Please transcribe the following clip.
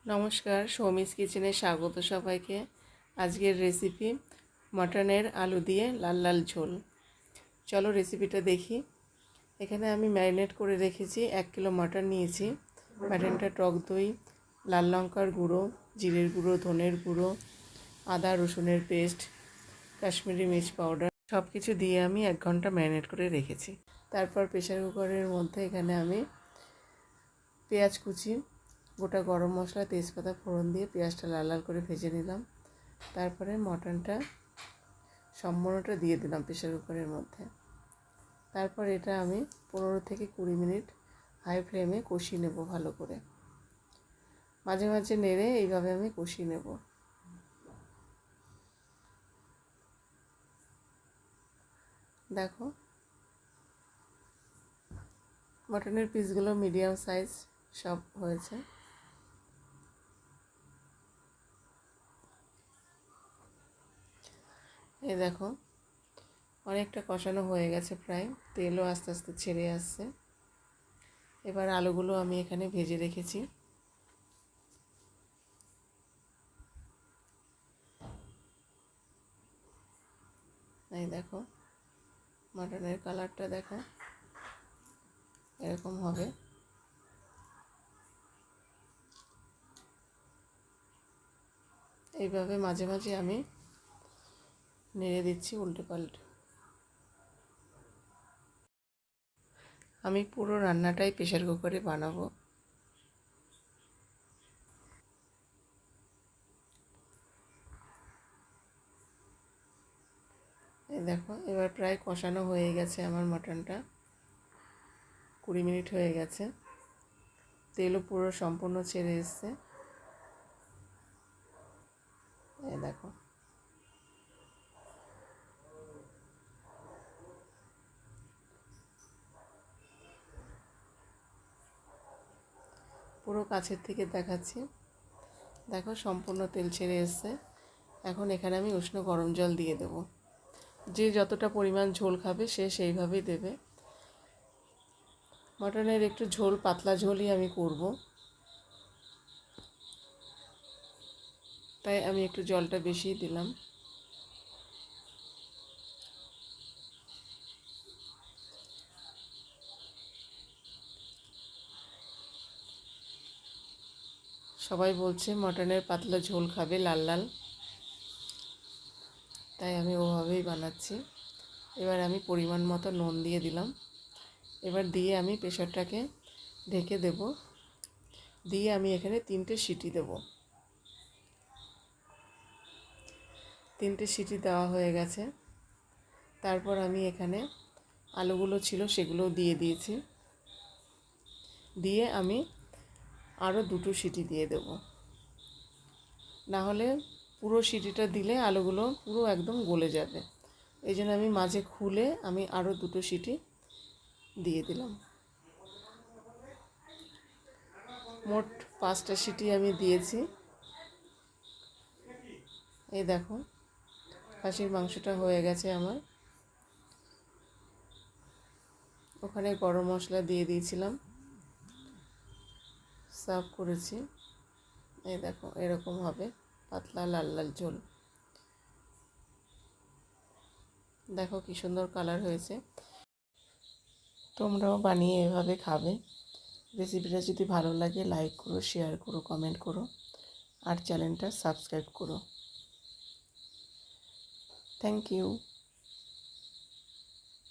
নমস্কার, সৌমিস কিচেনে স্বাগত সবাইকে। আজকের রেসিপি মটনের আলু দিয়ে লাল লাল ঝোল। চলো রেসিপিটা দেখি। এখানে আমি ম্যারিনেট করে রেখেছি 1 কিলো মটন নিয়েছি। মটনটা টক দই, লাল লঙ্কার গুঁড়ো, জিরের গুঁড়ো, ধনের গুঁড়ো, আদা রসুনের পেস্ট, কাশ্মীরি মির্চ পাউডার সব কিছু দিয়ে আমি 1 ঘন্টা ম্যারিনেট করে রেখেছি। তারপর প্রেসার কুকারের মধ্যে এখানে আমি পেঁয়াজ কুচি, গোটা গরম মশলা, তেজপাতা ফোড়ন দিয়ে পেঁয়াজটা লাল লাল করে ভেজে নিলাম। তারপরে মটনটা সম্পূর্ণটা দিয়ে দিলাম প্রেসার কুকারের মধ্যে। তারপর এটা আমি 15 থেকে 20 মিনিট হাই ফ্লেমে কষিয়ে নেব ভালো করে। মাঝে মাঝে নেড়ে এইভাবে আমি কষিয়ে নেব। দেখো মটনের পিসগুলো মিডিয়াম সাইজ সব হয়েছে। এই দেখো অনেকটা কষানো হয়ে গেছে, প্রায় তেলও আস্তে আস্তে ছেড়ে আসছে। এবার আলুগুলো আমি এখানে ভেজে রেখেছি। এই দেখো মটনের কালারটা দেখো, এরকম হবে। এইভাবে মাঝে মাঝে আমি নেড়ে দিচ্ছি উল্টে পাল্টে। আমি পুরো রান্নাটাই প্রেসার কুকারে বানাবো। এই দেখো এবার প্রায় কষানো হয়ে গেছে আমার মটনটা, 20 মিনিট হয়ে গেছে। তেলও পুরো সম্পূর্ণ ছেড়ে এসছে। এই দেখো পুরো কাছের থেকে দেখাচ্ছি। দেখো সম্পূর্ণ তেল ছেড়ে এসছে। এখন এখানে আমি উষ্ণ গরম জল দিয়ে দেব। যে যতটা পরিমাণ ঝোল খাবে সে সেইভাবেই দেবে। মটনের একটু ঝোল পাতলা ঝোলই আমি করব, তাই আমি একটু জলটা বেশি দিলাম। সবাই বলছে মটনের পাতলা ঝোল খাবে লাল লাল, তাই আমি ওভাবেই বানাচ্ছি। এবার আমি পরিমাণ মতো নুন দিয়ে দিলাম। এবার দিয়ে আমি প্রেসারটাকে ঢেকে দেব। দিয়ে আমি এখানে 3টে সিটি দেব। 3টে সিটি দেওয়া হয়ে গেছে। তারপর আমি এখানে আলুগুলো ছিল সেগুলোও দিয়ে দিয়েছি। দিয়ে আমি আরও 2টো সিটি দিয়ে দেব, না হলে পুরো সিটিটা দিলে আলুগুলো পুরো একদম গলে যাবে। এই জন্য আমি মাঝে খুলে আমি আরও 2টো সিটি দিয়ে দিলাম। মোট 5টা সিটি আমি দিয়েছি। এই দেখো খাসির মাংসটা হয়ে গেছে আমার। ওখানে গরম মশলা দিয়ে দিয়েছিলাম, সার্ভ করেছি। এই দেখো এরকম হবে পাতলা লাল লাল ঝোল। দেখো কি সুন্দর কালার হয়েছে। তোমরাও বানিয়ে এভাবে খাবে। রেসিপিটা যদি ভালো লাগে লাইক করো, শেয়ার করো, কমেন্ট করো আর চ্যানেলটা সাবস্ক্রাইব করো। Thank you.